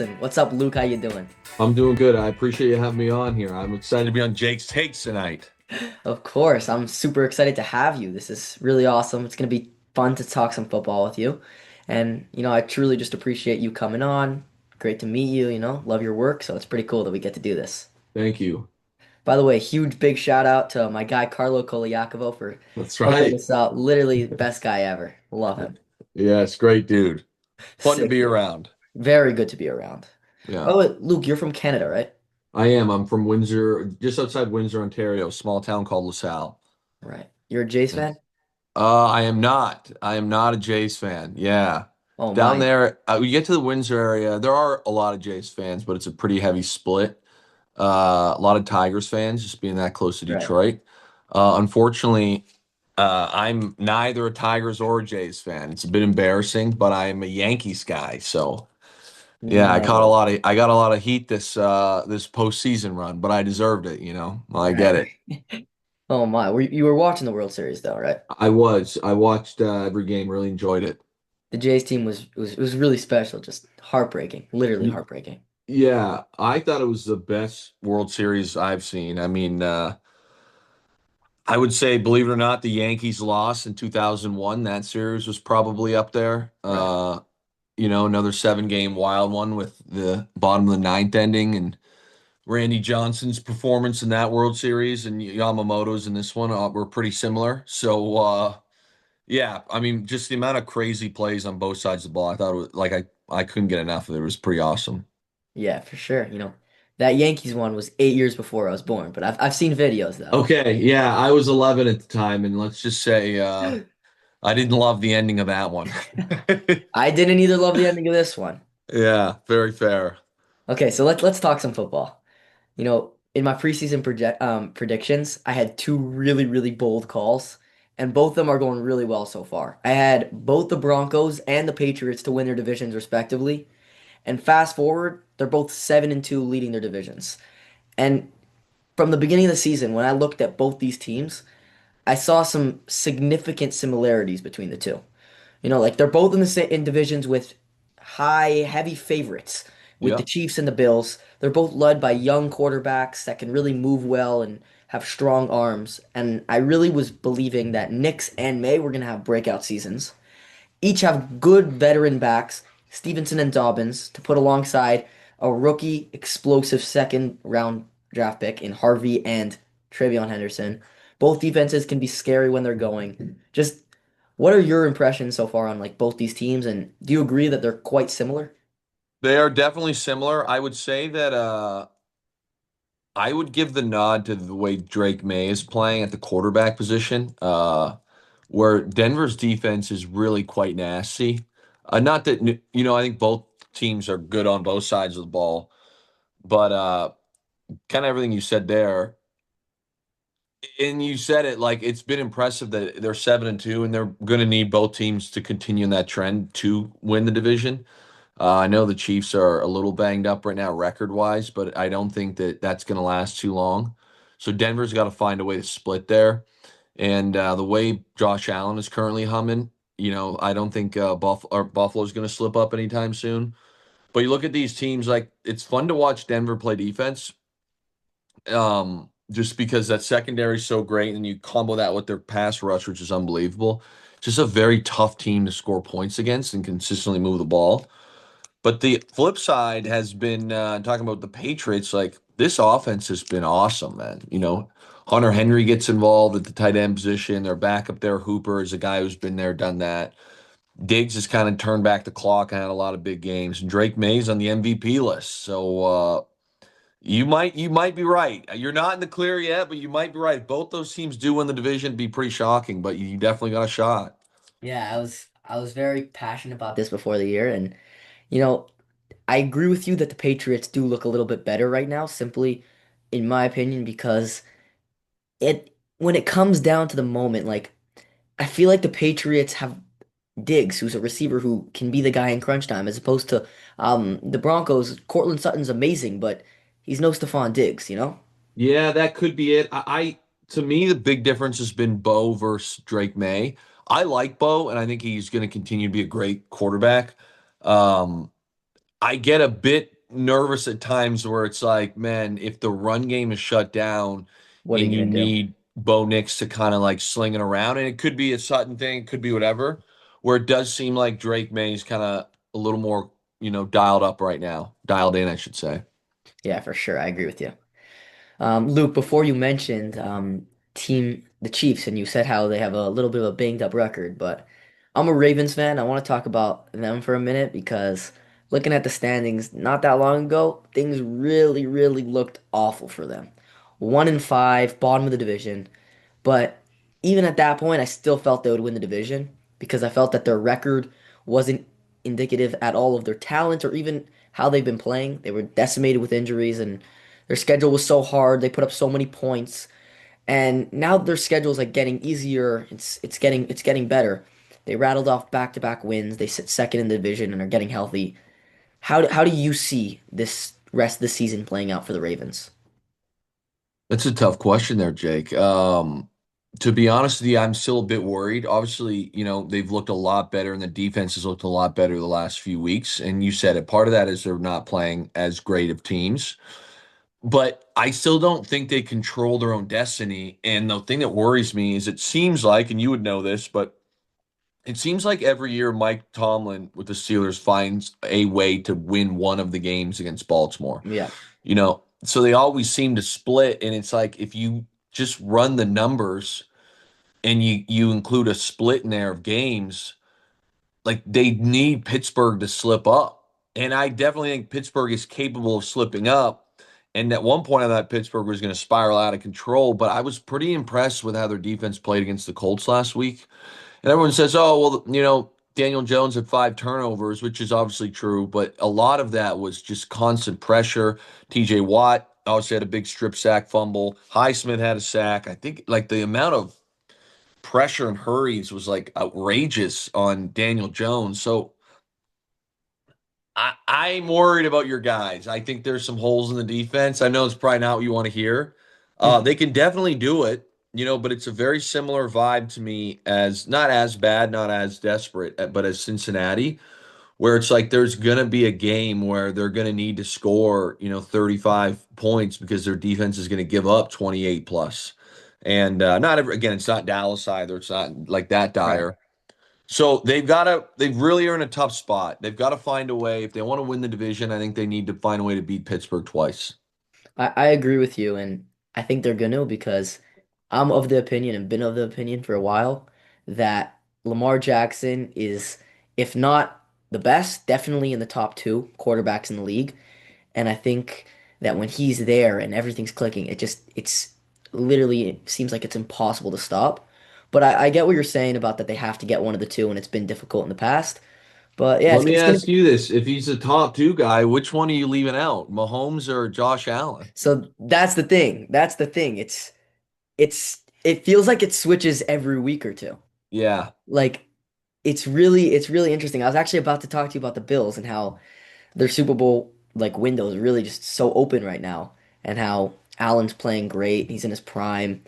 What's up, Luke? How you doing? I'm doing good. I appreciate you having me on here. I'm excited to be on Jake's Takes tonight. Of course, I'm super excited to have you. This is really awesome. It's gonna be fun to talk some football with you. And, I truly just appreciate you coming on. Great to meet you, love your work, so it's pretty cool that we get to do this. Thank you. By the way, huge big shout out to my guy Carlo Coliacovo for That's hooking right. us up. Literally best guy ever. Love him. Yes, great dude. Fun to Sick be dude. around. Very good to be around. By Yeah, the way, Luke, you're from Canada, right? I am. I'm from Windsor, just outside Windsor, Ontario, a small town called LaSalle. Right. You're a Jays Yeah. fan? I am not. I am not a Jays fan. Yeah. Oh Down my. there, we get to the Windsor area. There are a lot of Jays fans, but it's a pretty heavy split. A lot of Tigers fans, just being that close to Right. Detroit. Unfortunately, I'm neither a Tigers or a Jays fan. It's a bit embarrassing, but I'm a Yankees guy. So yeah, No. I got a lot of heat this postseason run, but I deserved it. Well, I get Right. it. Oh my. You were watching the World Series though, right? I watched every game. Really enjoyed it. The Jays team was really special, just heartbreaking, literally Y- heartbreaking. Yeah, I thought it was the best World Series I've seen. I mean, I would say, believe it or not, the Yankees lost in 2001. That series was probably up there. Right. Another 7 game wild one with the bottom of the ninth ending and Randy Johnson's performance in that World Series and Yamamoto's in this one were pretty similar. So, yeah, I mean, just the amount of crazy plays on both sides of the ball. I thought it was like I couldn't get enough of it. It was pretty awesome. Yeah, for sure. That Yankees one was 8 years before I was born, but I've seen videos though. Okay, yeah, I was 11 at the time, and let's just say I didn't love the ending of that one. I didn't either love the ending of this one. Yeah, very fair. Okay, so let's talk some football. In my preseason predictions, I had two really, really bold calls, and both of them are going really well so far. I had both the Broncos and the Patriots to win their divisions respectively. And fast forward, they're both 7-2 leading their divisions. And from the beginning of the season, when I looked at both these teams, I saw some significant similarities between the two. Like they're both in the in divisions with heavy favorites with the Yeah. Chiefs and the Bills. They're both led by young quarterbacks that can really move well and have strong arms. And I really was believing that Knicks and May were going to have breakout seasons. Each have good veteran backs, Stevenson and Dobbins, to put alongside a rookie explosive second round draft pick in Harvey and Travion Henderson. Both defenses can be scary when they're going. Just what are your impressions so far on like both these teams, and do you agree that they're quite similar? They are definitely similar. I would say that I would give the nod to the way Drake May is playing at the quarterback position, where Denver's defense is really quite nasty. Not that I think both teams are good on both sides of the ball, but kind of everything you said there, and you said it like it's been impressive that they're 7-2, and they're going to need both teams to continue in that trend to win the division. I know the Chiefs are a little banged up right now, record wise, but I don't think that that's going to last too long. So Denver's got to find a way to split there. And the way Josh Allen is currently humming, I don't think Buffalo's going to slip up anytime soon. But you look at these teams, like it's fun to watch Denver play defense, just because that secondary is so great, and you combo that with their pass rush, which is unbelievable. Just a very tough team to score points against and consistently move the ball. But the flip side has been talking about the Patriots. Like this offense has been awesome, man. Hunter Henry gets involved at the tight end position. Their backup there, Hooper, is a guy who's been there, done that. Diggs has kind of turned back the clock and had a lot of big games. And Drake May's on the MVP list. So you might be right. You're not in the clear yet, but you might be right. Both those teams do win the division. It'd be pretty shocking, but you definitely got a shot. Yeah, I was very passionate about this before the year, and you know, I agree with you that the Patriots do look a little bit better right now, simply in my opinion, because it when it comes down to the moment, like I feel like the Patriots have Diggs, who's a receiver who can be the guy in crunch time, as opposed to the Broncos. Cortland Sutton's amazing, but he's no Stephon Diggs. Yeah, that could be it. To me, the big difference has been Bo versus Drake May. I like Bo, and I think he's going to continue to be a great quarterback. Um, I get a bit nervous at times where it's like, man, if the run game is shut down What are and you you gonna do? need Bo Nix to kind of like sling it around, and it could be a Sutton thing, it could be whatever, where it does seem like Drake May's kind of a little more, dialed up right now, dialed in, I should say. Yeah, for sure. I agree with you. Luke, before you mentioned the Chiefs, and you said how they have a little bit of a banged up record, but I'm a Ravens fan. I want to talk about them for a minute because looking at the standings not that long ago, things really, really looked awful for them. 1-5, bottom of the division. But even at that point, I still felt they would win the division because I felt that their record wasn't indicative at all of their talent or even how they've been playing. They were decimated with injuries and their schedule was so hard. They put up so many points. And now their schedule's like getting easier. It's getting better. They rattled off back-to-back wins. They sit second in the division and are getting healthy. How do you see this rest of the season playing out for the Ravens? That's a tough question there, Jake. To be honest with you, I'm still a bit worried. Obviously, they've looked a lot better and the defense has looked a lot better the last few weeks. And you said it. Part of that is they're not playing as great of teams. But I still don't think they control their own destiny. And the thing that worries me is it seems like, and you would know this, but it seems like every year Mike Tomlin with the Steelers finds a way to win one of the games against Baltimore. Yeah. So they always seem to split. And it's like if you just run the numbers and you include a split in there of games, like they need Pittsburgh to slip up. And I definitely think Pittsburgh is capable of slipping up. And at one point I thought Pittsburgh was going to spiral out of control, but I was pretty impressed with how their defense played against the Colts last week. And everyone says, oh, well, Daniel Jones had 5 turnovers, which is obviously true, but a lot of that was just constant pressure. TJ Watt obviously had a big strip sack fumble. Highsmith had a sack. I think like the amount of pressure and hurries was like outrageous on Daniel Jones. So I'm worried about your guys. I think there's some holes in the defense. I know it's probably not what you want to hear. They can definitely do it, but it's a very similar vibe to me as not as bad, not as desperate, but as Cincinnati, where it's like there's gonna be a game where they're gonna need to score, 35 points because their defense is gonna give up 28 plus. And not every, again, it's not Dallas either. It's not like that Right. dire. So they've really are in a tough spot. They've got to find a way. If they want to win the division, I think they need to find a way to beat Pittsburgh twice. I agree with you, and I think they're gonna because I'm of the opinion and been of the opinion for a while that Lamar Jackson is, if not the best, definitely in the top two quarterbacks in the league. And I think that when he's there and everything's clicking, it's literally it seems like it's impossible to stop. But I get what you're saying about that they have to get one of the two, and it's been difficult in the past. But yeah, Let me it's gonna ask be. you this. If he's a top two guy, which one are you leaving out? Mahomes or Josh Allen? So that's the thing. That's the thing. It feels like it switches every week or two. Yeah. Like it's really interesting. I was actually about to talk to you about the Bills and how their Super Bowl like window is really just so open right now and how Allen's playing great. He's in his prime.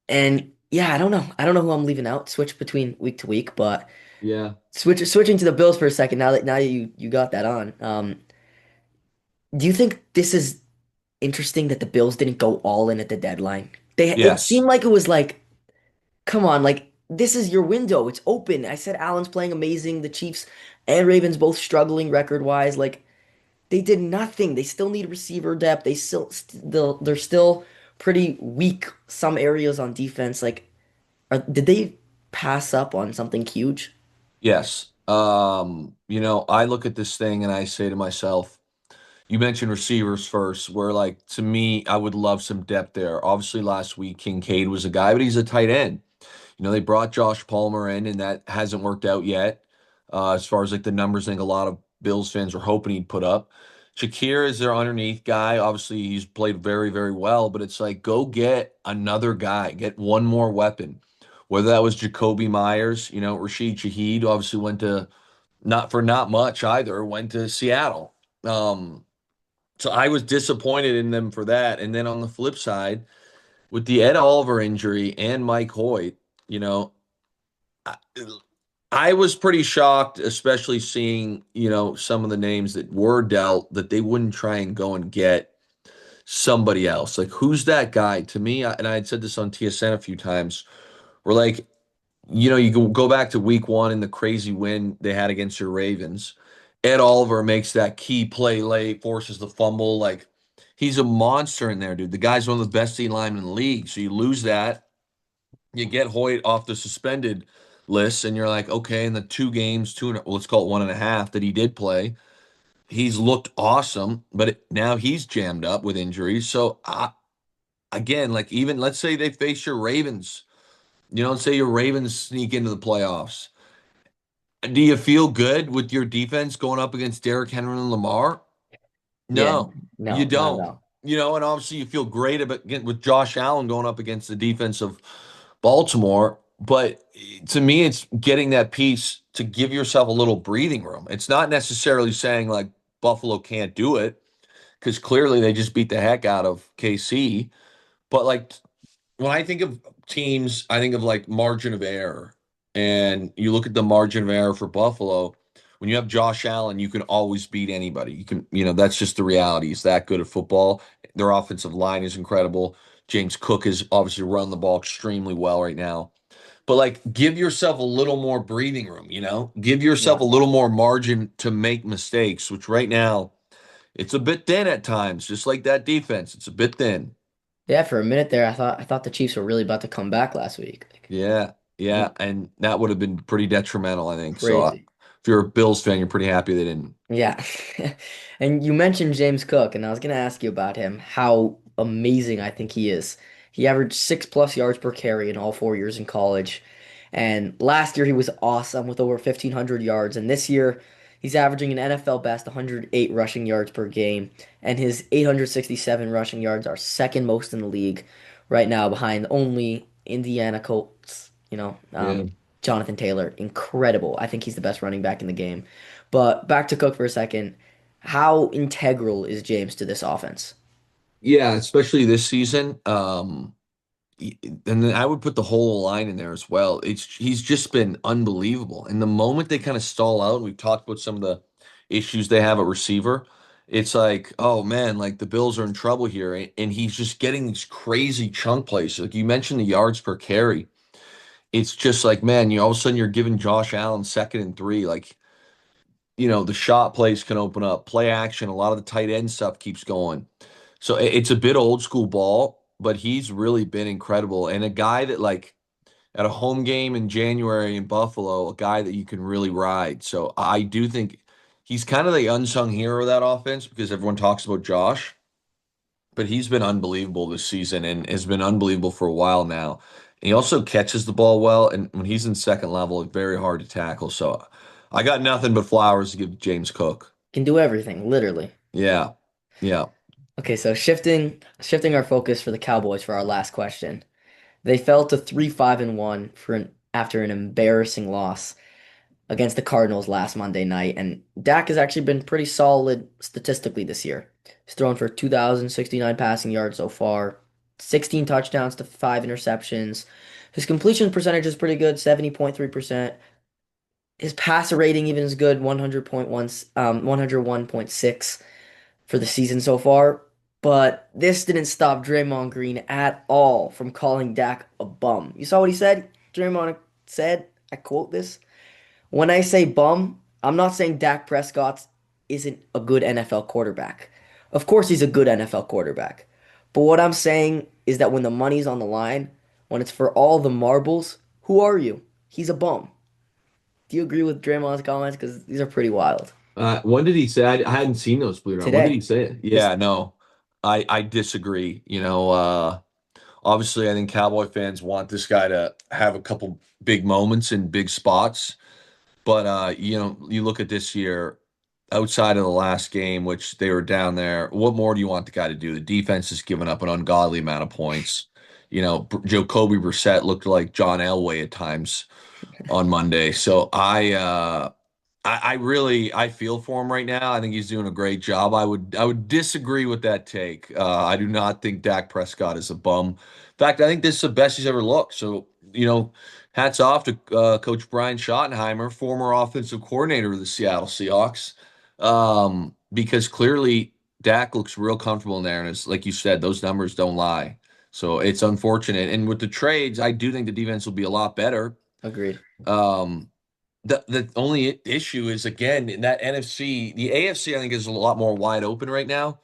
And yeah, I don't know. I don't know who I'm leaving out. Switch between week to week, but Yeah. switching to the Bills for a second now that you got that on. Do you think this is interesting that the Bills didn't go all in at the deadline? It Yes. seemed like it was like, come on, like this is your window. It's open. I said Allen's playing amazing. The Chiefs and Ravens both struggling record-wise. Like they did nothing. They still need receiver depth. They're still pretty weak some areas on defense. Like did they pass up on something huge? Yes. I look at this thing and I say to myself, you mentioned receivers first, where like to me, I would love some depth there. Obviously, last week Kincaid was a guy, but he's a tight end. They brought Josh Palmer in, and that hasn't worked out yet. As far as like the numbers, I think a lot of Bills fans were hoping he'd put up. Shakir is their underneath guy. Obviously, he's played very, very well, but it's like go get another guy, get one more weapon. Whether that was Jacoby Myers, Rashid Shaheed obviously went to not much either, went to Seattle. Um, so I was disappointed in them for that. And then on the flip side, with the Ed Oliver injury and Mike Hoyt, you know, I was pretty shocked, especially seeing, some of the names that were dealt that they wouldn't try and go and get somebody else. Like, who's that guy? To me, and I had said this on TSN a few times, we're like, you go back to week one and the crazy win they had against your Ravens. Ed Oliver makes that key play late, forces the fumble. Like, he's a monster in there, dude. The guy's one of the best D linemen in the league. So you lose that. You get Hoyt off the suspended list, and you're like, okay, in the two games, well, let's call it 1.5 that he did play, he's looked awesome, but now he's jammed up with injuries. So, again, like, even let's say they face your Ravens, let's say your Ravens sneak into the playoffs. Do you feel good with your defense going up against Derrick Henry and Lamar? Yeah, No, you no, not at don't. all. And obviously you feel great about with Josh Allen going up against the defense of Baltimore. But to me, it's getting that piece to give yourself a little breathing room. It's not necessarily saying like Buffalo can't do it because clearly they just beat the heck out of KC. But like when I think of teams, I think of like margin of error. And you look at the margin of error for Buffalo. When you have Josh Allen, you can always beat anybody. That's just the reality. He's that good at football. Their offensive line is incredible. James Cook is obviously run the ball extremely well right now. But like, give yourself a little more breathing room. Give yourself Yeah. a little more margin to make mistakes, which right now it's a bit thin at times, just like that defense. It's a bit thin. Yeah, for a minute there, I thought the Chiefs were really about to come back last week. Like, Yeah, yeah, mm, and that would have been pretty detrimental, I think. So, crazy. if you're a Bills fan, you're pretty happy they didn't. Yeah. And you mentioned James Cook, and I was going to ask you about him, how amazing I think he is. He averaged 6+ yards per carry in all 4 years in college. And last year he was awesome with over 1,500 yards. And this year he's averaging an NFL best 108 rushing yards per game. And his 867 rushing yards are second most in the league right now, behind only Indiana Colts, Yeah. Jonathan Taylor. Incredible. I think he's the best running back in the game. But back to Cook for a second. How integral is James to this offense? Yeah, especially this season. And then I would put the whole line in there as well. He's just been unbelievable. And the moment they kind of stall out, we've talked about some of the issues they have at receiver. It's like, oh man, like the Bills are in trouble here, and he's just getting these crazy chunk plays. Like you mentioned, the yards per carry. It's just like, man, all of a sudden you're giving Josh Allen second and three. Like, the shot plays can open up, play action. A lot of the tight end stuff keeps going. So it's a bit old school ball, but he's really been incredible. And a guy that, like, at a home game in January in Buffalo, a guy that you can really ride. So I do think he's kind of the unsung hero of that offense because everyone talks about Josh, but he's been unbelievable this season and has been unbelievable for a while now. And he also catches the ball well, and when he's in second level, it's very hard to tackle. So I got nothing but flowers to give James Cook. Can do everything, literally. Yeah, yeah, Okay, so shifting our focus for the Cowboys for our last question. They fell to 3-5-1 after an embarrassing loss against the Cardinals last Monday night, and Dak has actually been pretty solid statistically this year. He's thrown for 2,069 passing yards so far, 16 touchdowns to 5 interceptions. His completion percentage is pretty good, 70.3%. His passer rating even is good, 101.6 for the season so far. But this didn't stop Draymond Green at all from calling Dak a bum. You saw what he said? Draymond said, I quote this, when I say bum, I'm not saying Dak Prescott isn't a good NFL quarterback. Of course, he's a good NFL quarterback. But what I'm saying is that when the money's on the line, when it's for all the marbles, who are you? He's a bum. Do you agree with Draymond's comments? Because these are pretty wild. when did he say? I hadn't seen those, believe it or not. When did he Today, say it? just Yeah, no, I disagree. Obviously, I think Cowboy fans want this guy to have a couple big moments in big spots. But you look at this year, outside of the last game, which they were down there. What more do you want the guy to do? The defense has given up an ungodly amount of points. Jacoby Brissett looked like John Elway at times on Monday. So I really I feel for him right now. I think he's doing a great job. I would disagree with that take. I do not think Dak Prescott is a bum. In fact, I think this is the best he's ever looked. So hats off to Coach Brian Schottenheimer, former offensive coordinator of the Seattle Seahawks, because clearly Dak looks real comfortable in there, and it's like you said, those numbers don't lie. So it's unfortunate. And with the trades, I do think the defense will be a lot better. Agreed. Um, the only issue is again in that NFC, the AFC I think is a lot more wide open right now.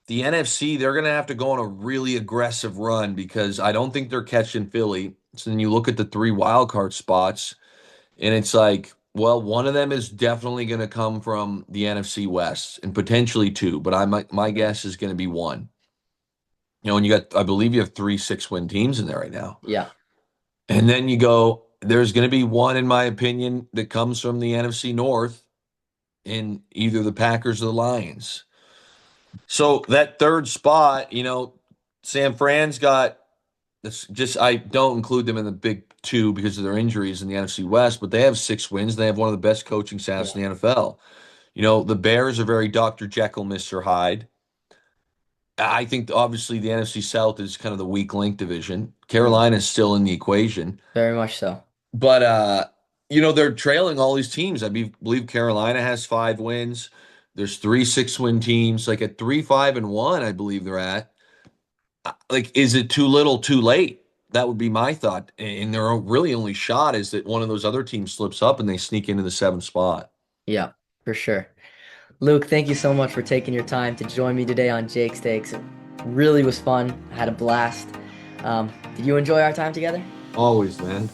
The NFC, they're going to have to go on a really aggressive run because I don't think they're catching Philly. So then you look at the three wild card spots, and it's like, well, one of them is definitely going to come from the NFC West, and potentially two, but my guess is going to be one. And you got, I believe you have three 6-win teams in there right now. Yeah. And then you go, there's going to be one, in my opinion, that comes from the NFC North in either the Packers or the Lions. So that third spot, San Fran's got that's just I don't include them in the big two because of their injuries in the NFC West, but they have 6 wins. They have one of the best coaching staffs Yeah. in the NFL. The Bears are very Dr. Jekyll, Mr. Hyde. I think obviously the NFC South is kind of the weak link division. Yeah. Carolina is still in the equation. Very much so. But they're trailing all these teams. believe Carolina has 5 wins. There's three 6-win teams. Like at 3-5-1, I believe they're at. Like, is it too little, too late? That would be my thought. And their really only shot is that one of those other teams slips up and they sneak into the seventh spot. Yeah, for sure. Luke, thank you so much for taking your time to join me today on Jake's Takes. It really was fun. I had a blast. Did you enjoy our time together? Always, man.